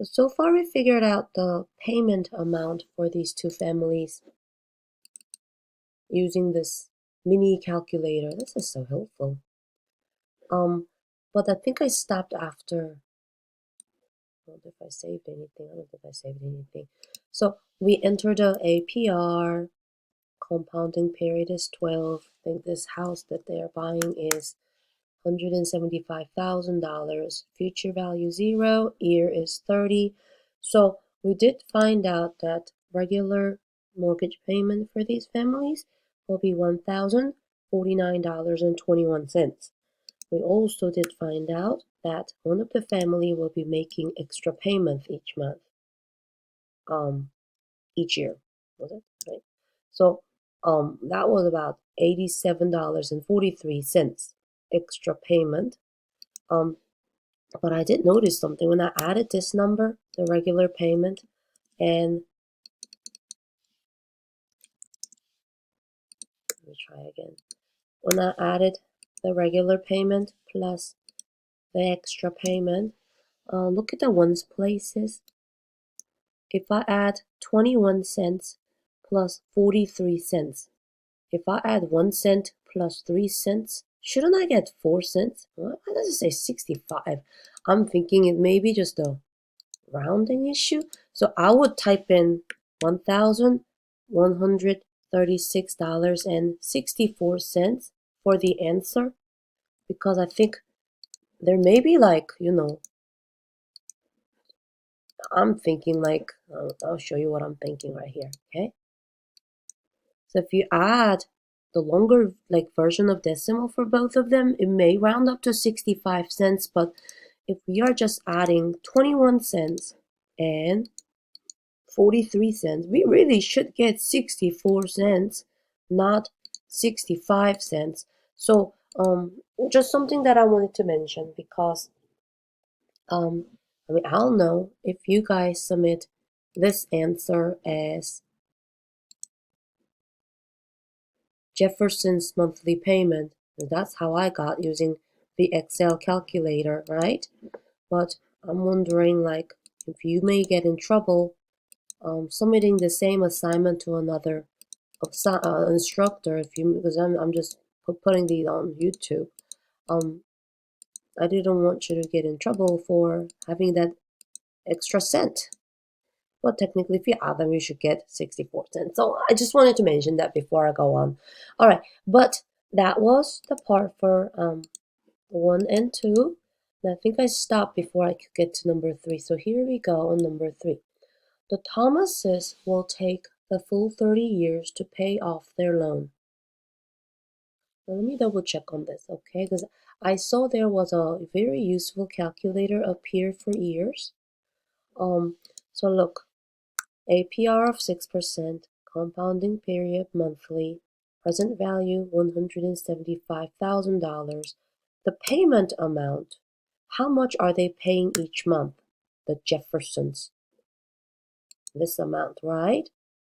So far we figured out the payment amount for these two families using this mini calculator. This is so helpful. But I think I stopped after. I don't know if I saved anything. I don't think I saved anything. So we entered the APR. Compounding period is 12. I think this house that they are buying is $175,000. Future value 0. Year is 30. So we did find out that regular mortgage payment for these families will be $1,049.21. We also did find out that one of the family will be making extra payment each month, each year, was it? Right. So that was about $87.43 extra payment. But I did notice something when I added this number, the regular payment, and let me try again. When I added the regular payment plus the extra payment, look at the ones places. If I add 21 cents plus 43 cents, if I add 1 cent plus 3 cents, shouldn't I get 4 cents? Why does it say 65? I'm thinking it may be just a rounding issue. So I would type in $1,136.64 for the answer, because I think there may be I'm thinking I'll show you what I'm thinking right here, okay? So if you add the longer version of decimal for both of them, it may round up to 65 cents, but if we are just adding 21 cents and 43 cents, we really should get 64 cents, not 65 cents. So just something that I wanted to mention, because I I'll know if you guys submit this answer as Jefferson's monthly payment. That's how I got using the Excel calculator, right? But I'm wondering if you may get in trouble submitting the same assignment to another instructor, because I'm just putting these on YouTube. I didn't want you to get in trouble for having that extra cent. But technically, if you add them, you should get 64 cents. So I just wanted to mention that before I go on. All right, but that was the part for 1 and 2. And I think I stopped before I could get to number 3. So here we go on number 3. The Thomases will take the full 30 years to pay off their loan. Now, let me double check on this, okay? Because I saw there was a very useful calculator up here for years. So look, APR of 6%, compounding period monthly, present value $175,000. The payment amount, how much are they paying each month? The Jeffersons. This amount, right?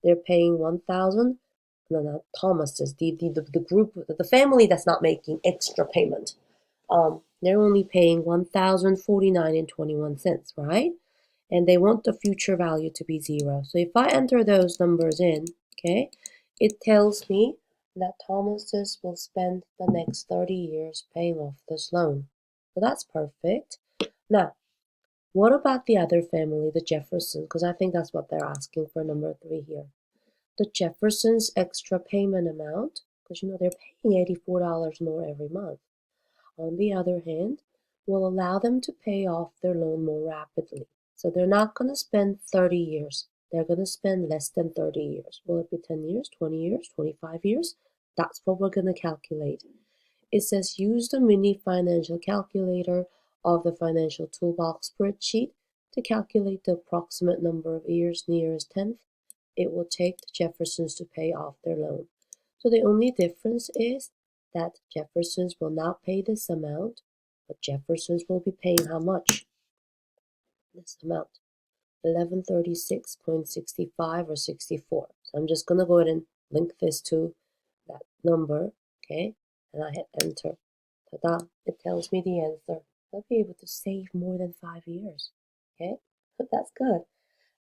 They're paying 1,000. No, not Thomas's. The group, the family that's not making extra payment. They're only paying $1,049.21, right? And they want the future value to be 0. So if I enter those numbers in, okay, it tells me that Thomas's will spend the next 30 years paying off this loan. So that's perfect. Now, what about the other family, the Jeffersons? Because I think that's what they're asking for number 3 here. The Jeffersons' extra payment amount, because they're paying $84 more every month, on the other hand, will allow them to pay off their loan more rapidly. So they're not going to spend 30 years. They're going to spend less than 30 years. Will it be 10 years, 20 years, 25 years? That's what we're going to calculate. It says use the mini financial calculator of the financial toolbox spreadsheet to calculate the approximate number of years nearest 10th it will take the Jeffersons to pay off their loan. So the only difference is that Jeffersons will not pay this amount, but Jeffersons will be paying how much? This amount, 1136.65 or 64. So I'm just going to go ahead and link this to that number, okay? And I hit enter. Ta-da! It tells me the answer. I'll be able to save more than 5 years, okay? That's good.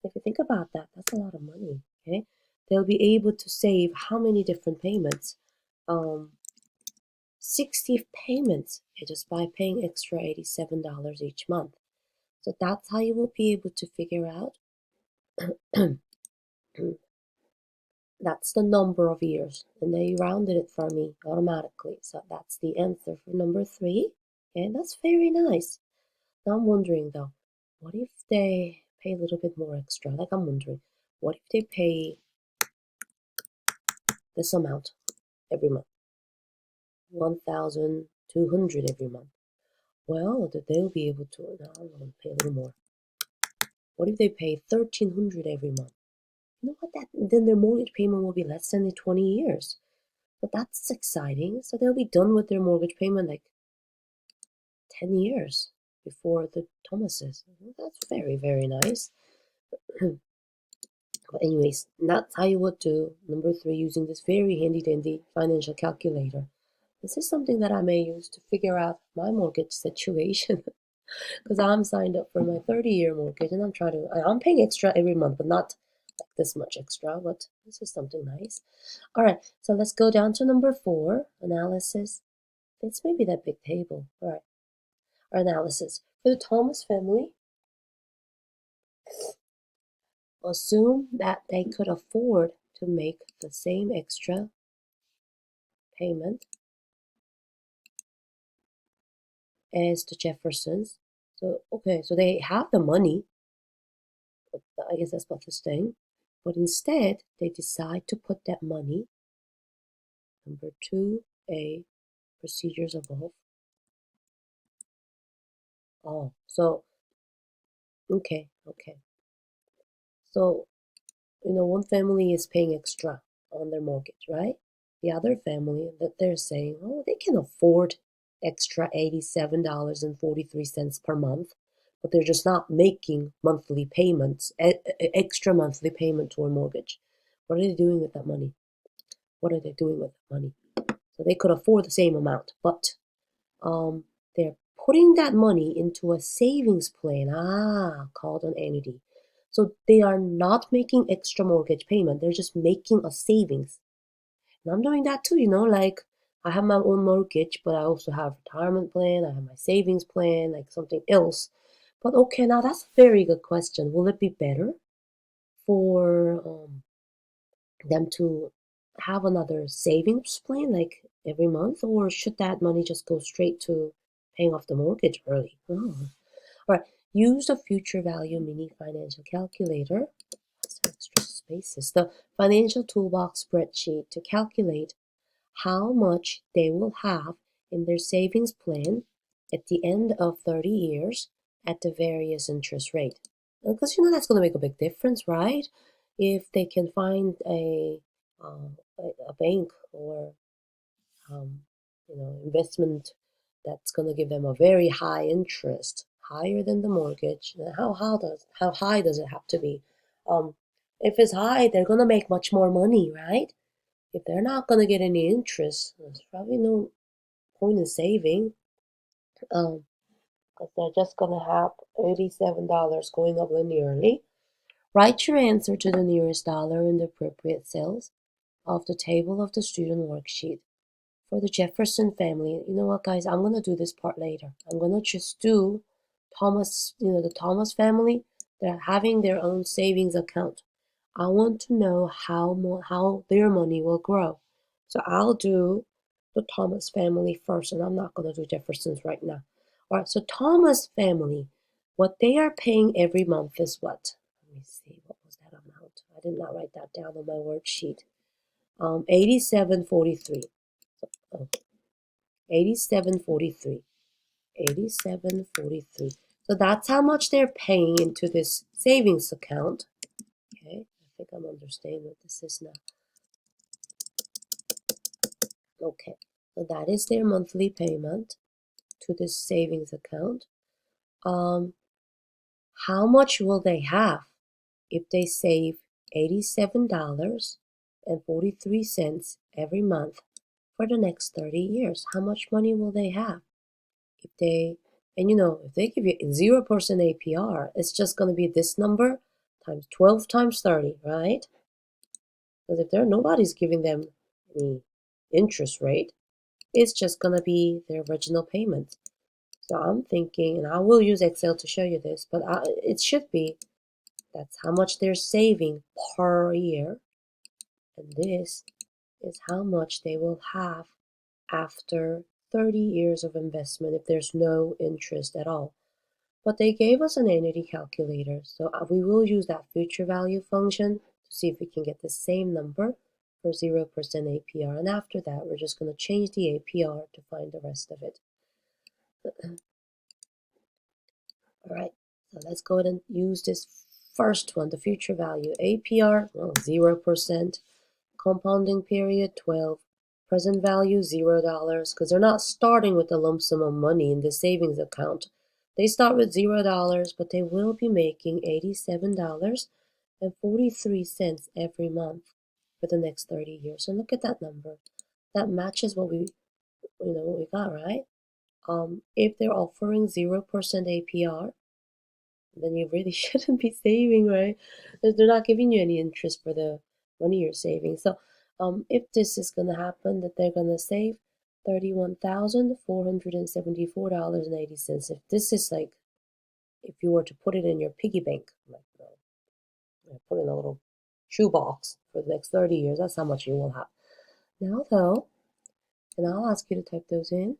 If you think about that, that's a lot of money. Okay, they'll be able to save how many different payments? 60 payments just by paying extra $87 each month. So that's how you will be able to figure out that's the number of years, and they rounded it for me automatically. So that's the answer for number 3. And that's very nice. Now I'm wondering though, what if they pay a little bit more extra? Like I'm wondering, what if they pay this amount every month? 1,200 every month. Well, they'll be able to, now I'm going to pay a little more. What if they pay 1,300 every month? You know what? Then their mortgage payment will be less than in 20 years. But that's exciting. So they'll be done with their mortgage payment like 10 years before the Thomases. That's very, very nice. But anyways, that's how you would do number 3 using this very handy dandy financial calculator. This is something that I may use to figure out my mortgage situation because I'm signed up for my 30-year mortgage and I'm paying extra every month, but not like this much extra, but this is something nice. All right, so let's go down to number 4, analysis. It's maybe that big table. All right, our analysis. For the Thomas family, assume that they could afford to make the same extra payment as the Jeffersons. So, okay, so they have the money, but I guess that's what they're saying. But instead, they decide to put that money, number 2A, procedures above. Oh, so, okay. So, one family is paying extra on their mortgage, right? The other family that they're saying, oh, they can afford extra $87.43 per month, but they're just not making monthly payments, extra monthly payment to a mortgage. What are they doing with that money? What are they doing with that money? So they could afford the same amount, but they're putting that money into a savings plan, called an annuity. So they are not making extra mortgage payment. They're just making a savings. And I'm doing that too, like I have my own mortgage, but I also have retirement plan. I have my savings plan, like something else. But okay, now that's a very good question. Will it be better for them to have another savings plan like every month, or should that money just go straight to paying off the mortgage early? Oh. All right, use the future value mini financial calculator. That's extra spaces. The financial toolbox spreadsheet to calculate how much they will have in their savings plan at the end of 30 years at the various interest rate. Because that's going to make a big difference, right? If they can find a bank or investment that's going to give them a very high interest, higher than the mortgage. How high does it have to be? If it's high, they're going to make much more money, right? If they're not going to get any interest, there's probably no point in saving. Because they're just going to have $87 going up linearly. Write your answer to the nearest dollar in the appropriate cells of the table of the student worksheet. For the Jefferson family, you know what, guys? I'm going to do this part later. I'm going to just do Thomas, the Thomas family. They're having their own savings account. I want to know how their money will grow. So I'll do the Thomas family first, and I'm not going to do Jefferson's right now. All right, so Thomas family, what they are paying every month is what? Let me see, what was that amount? I did not write that down on my worksheet. 87.43. Oh, 87.43. 87.43. So that's how much they're paying into this savings account. Okay, I think I'm understanding what this is now. Okay, so that is their monthly payment to this savings account. How much will they have if they save $87.43 every month for the next 30 years? How much money will they have if they And if they give you 0% APR, it's just going to be this number times 12 times 30, right? Because if nobody's giving them any interest rate, it's just going to be their original payment. So I'm thinking, and I will use Excel to show you this, but it should be, that's how much they're saving per year. And this is how much they will have after 30 years of investment if there's no interest at all. But they gave us an annuity calculator, so we will use that future value function to see if we can get the same number for 0% APR. And after that, we're just going to change the APR to find the rest of it. All right, so let's go ahead and use this first one, the future value. APR, well, 0%. Compounding period, 12. Present value, $0, because they're not starting with a lump sum of money in the savings account. They start with $0, but they will be making $87.43 every month for the next 30 years. And look at that number. That matches what we got, right? If they're offering 0% APR, then you really shouldn't be saving, right? They're not giving you any interest for the money you're saving. So if this is going to happen, that they're going to save $31,474.80. If this is like, if you were to put it in your piggy bank, like put in a little shoebox for the next 30 years, that's how much you will have. Now though, and I'll ask you to type those in.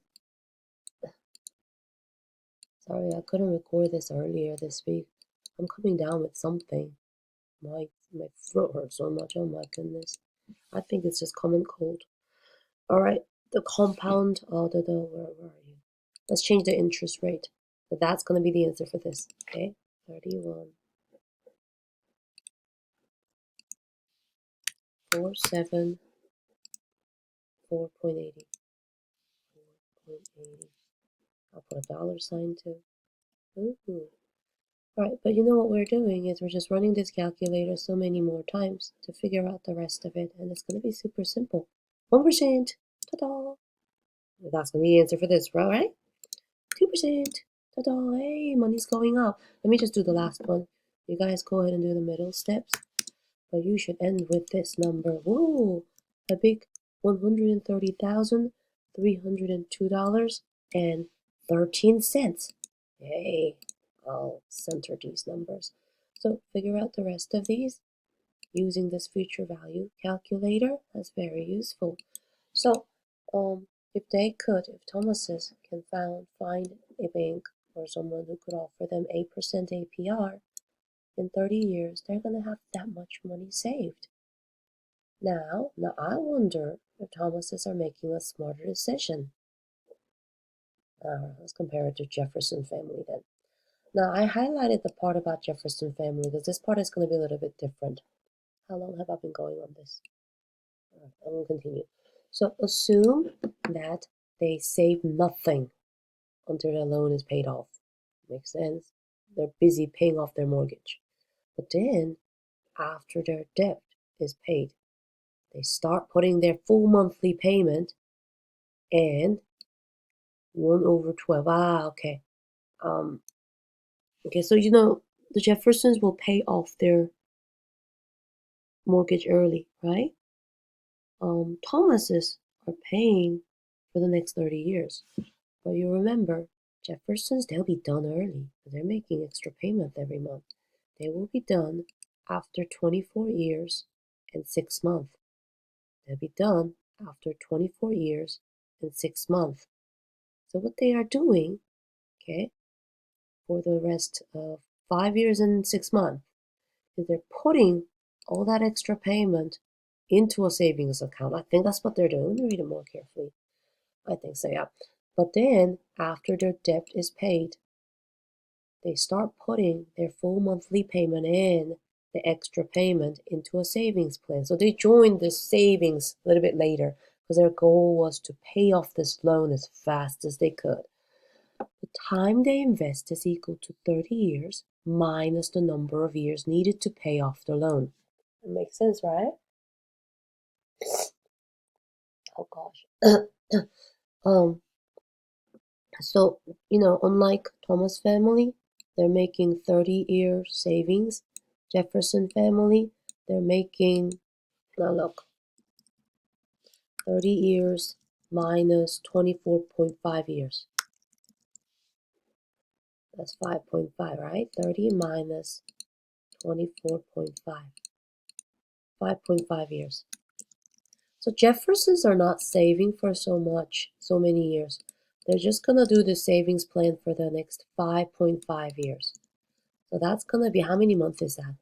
Sorry, I couldn't record this earlier this week. I'm coming down with something. My throat hurts so much. Oh my goodness. I think it's just common cold. All right, the compound. Oh, where are you? Let's change the interest rate. So that's going to be the answer for this. Okay, 31, 47, 4.80, 4.80. I'll put a dollar sign too. Ooh. All right, but you know what we're doing is we're just running this calculator so many more times to figure out the rest of it, and it's going to be super simple. 1%. Ta-da! That's going to be the answer for this, right? 2%. Ta-da! Hey, money's going up. Let me just do the last one. You guys go ahead and do the middle steps. But you should end with this number. Whoa! A big $130,302.13. Yay! I'll center these numbers. So figure out the rest of these using this future value calculator. That's very useful. So, if Thomas's can find a bank or someone who could offer them 8% APR in 30 years, they're going to have that much money saved. Now I wonder if Thomas's are making a smarter decision. Let's compare it to Jefferson family then. Now, I highlighted the part about Jefferson family because this part is going to be a little bit different. How long have I been going on this? All right, I'm going to continue. So assume that they save nothing until their loan is paid off. Makes sense? They're busy paying off their mortgage. But then, after their debt is paid, they start putting their full monthly payment and 1/12. Okay. Okay, so the Jeffersons will pay off their mortgage early, right? Thomases are paying for the next 30 years. But you remember, Jeffersons, they'll be done early. They're making extra payments every month. They will be done after 24 years and 6 months. They'll be done after 24 years and 6 months. So what they are doing, okay, for the rest of 5 years and 6 months, is they're putting all that extra payment into a savings account. I think that's what they're doing. Let me read it more carefully. I think so, yeah. But then, after their debt is paid, they start putting their full monthly payment and the extra payment into a savings plan. So they joined the savings a little bit later because their goal was to pay off this loan as fast as they could. The time they invest is equal to 30 years minus the number of years needed to pay off the loan. It makes sense, right? Oh gosh. So, unlike Thomas family, they're making 30-year savings. Jefferson family, they're making, now look, 30 years minus 24.5 years. That's 5.5, right? 30 minus 24.5. 5.5 years. So Jeffersons are not saving for so many years. They're just going to do the savings plan for the next 5.5 years. So that's going to be, how many months is that?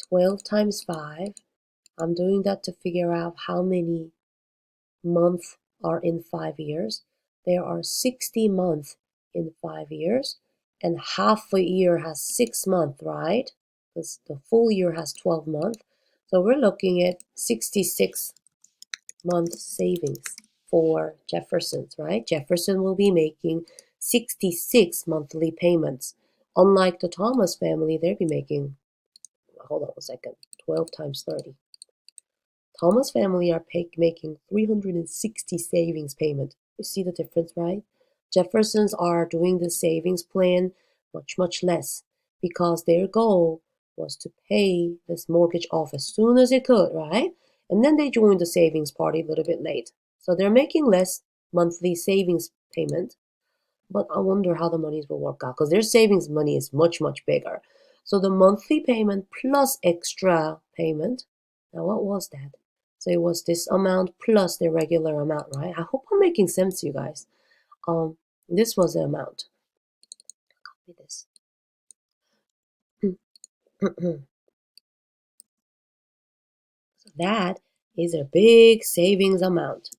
12 times 5. I'm doing that to figure out how many months are in 5 years. There are 60 months in 5 years, and half a year has 6 months, right? Because the full year has 12 months. So we're looking at 66 month savings for Jeffersons, right? Jefferson will be making 66 monthly payments. Unlike the Thomas family, they'll be making, hold on a second, 12 times 30. Thomas family are making 360 savings payment. You see the difference, right? Jeffersons are doing the savings plan much less because their goal was to pay this mortgage off as soon as they could, right? And then they joined the savings party a little bit late. So they're making less monthly savings payment, but I wonder how the monies will work out because their savings money is much bigger. So the monthly payment plus extra payment, now what was that? So it was this amount plus the regular amount, right? I hope I'm making sense to you guys. This was the amount. Copy this. So that is a big savings amount.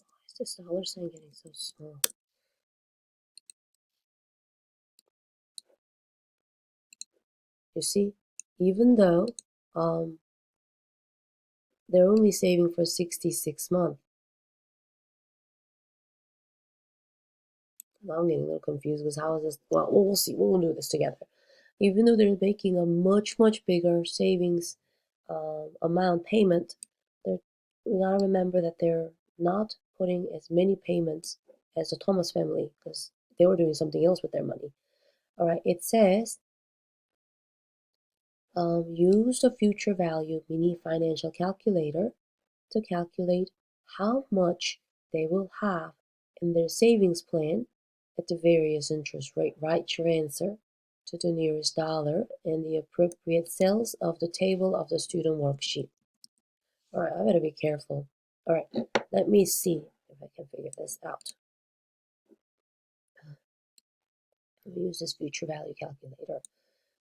Why is this dollar sign getting so small? You see, even though they're only saving for 66 months. Now I'm getting a little confused because how is this? Well, we'll see. We'll do this together. Even though they're making a much bigger savings amount payment, we gotta remember that they're not putting as many payments as the Thomas family because they were doing something else with their money. All right, it says use the future value mini financial calculator to calculate how much they will have in their savings plan at the various interest rate. Write your answer to the nearest dollar in the appropriate cells of the table of the student worksheet. All right, I better be careful. All right, let me see if I can figure this out. Let me use this future value calculator.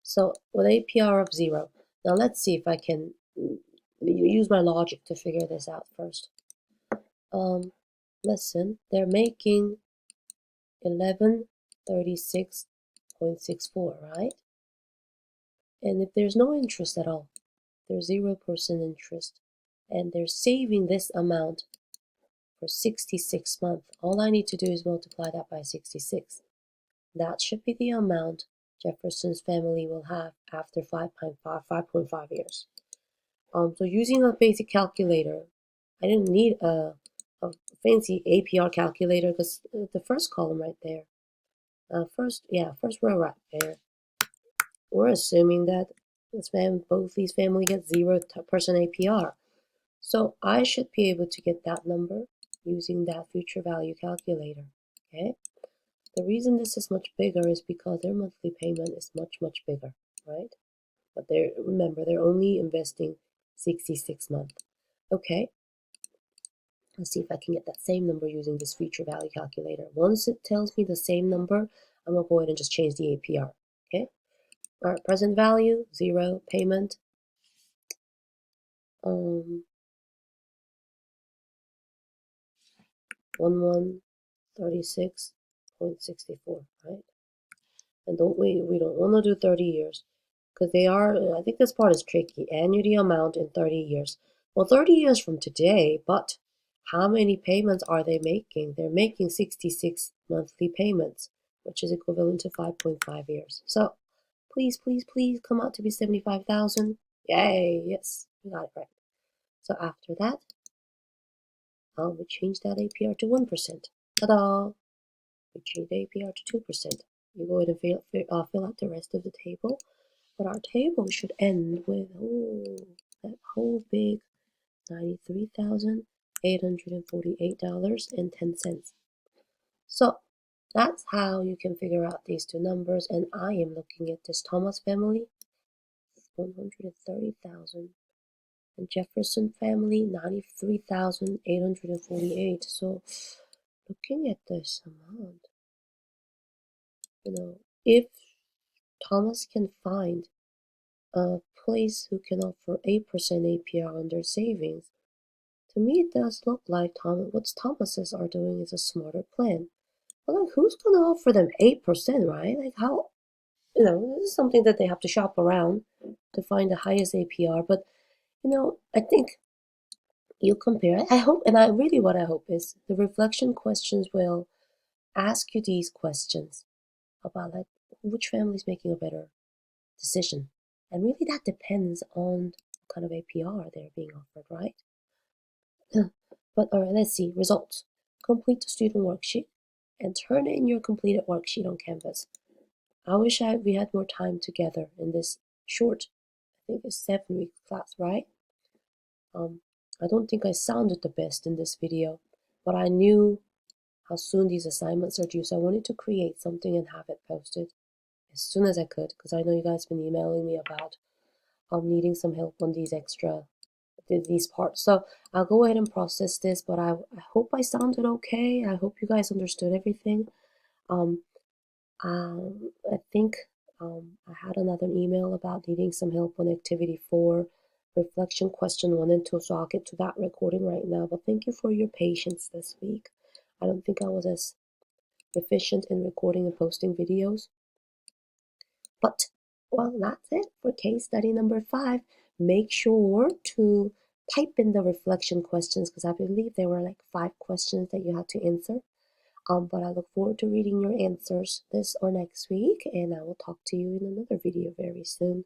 So with APR of 0, now let's see if I can use my logic to figure this out first. Listen, they're making 1136.64, right? And if there's no interest at all, there's 0% interest, and they're saving this amount for 66 months. All I need to do is multiply that by 66. That should be the amount Jefferson's family will have after 5.5 years. So using a basic calculator, I didn't need a fancy APR calculator because the first column right there, first row right there, we're assuming that both these family get 0% APR. So I should be able to get that number using that future value calculator. Okay. The reason this is much bigger is because their monthly payment is much bigger, right? But remember, they're only investing 66 months. Okay. Let's see if I can get that same number using this future value calculator. Once it tells me the same number, I'm going to go ahead and just change the APR. Okay. All right, present value, 0, payment. 1136.64, right? And we don't want to do 30 years because I think this part is tricky. Annuity amount in 30 years. Well, 30 years from today, but how many payments are they making? They're making 66 monthly payments, which is equivalent to 5.5 years. So please come out to be 75,000. Yay, yes, we got it right. So after that, We change that APR to 1%. Ta-da! We change the APR to 2%. You go ahead and fill out the rest of the table. But our table should end with that whole big $93,848.10. So that's how you can figure out these two numbers. And I am looking at this Thomas family, 130,000, and Jefferson family, 93,848. So looking at this amount, if Thomas can find a place who can offer 8% APR on their savings, to me it does look like what Thomas's are doing is a smarter plan. But like, who's gonna offer them 8%, right? Like, how? This is something that they have to shop around to find the highest APR. But I think you compare it. I hope, and what I hope is the reflection questions will ask you these questions about like which family is making a better decision. And really that depends on what kind of APR they're being offered, right? But all right, let's see. Results. Complete the student worksheet and turn in your completed worksheet on Canvas. I wish we had more time together in this short, I think it's 7-week class, right? I don't think I sounded the best in this video, but I knew how soon these assignments are due, so I wanted to create something and have it posted as soon as I could, because I know you guys have been emailing me about needing some help on these parts. So I'll go ahead and process this, but I hope I sounded okay. I hope you guys understood everything. I think I had another email about needing some help on activity 4, reflection question 1 and 2, so I'll get to that recording right now. But thank you for your patience this week. I don't think I was as efficient in recording and posting videos. But, well, that's it for case study number 5. Make sure to type in the reflection questions, because I believe there were like 5 questions that you had to answer. But I look forward to reading your answers this or next week, and I will talk to you in another video very soon.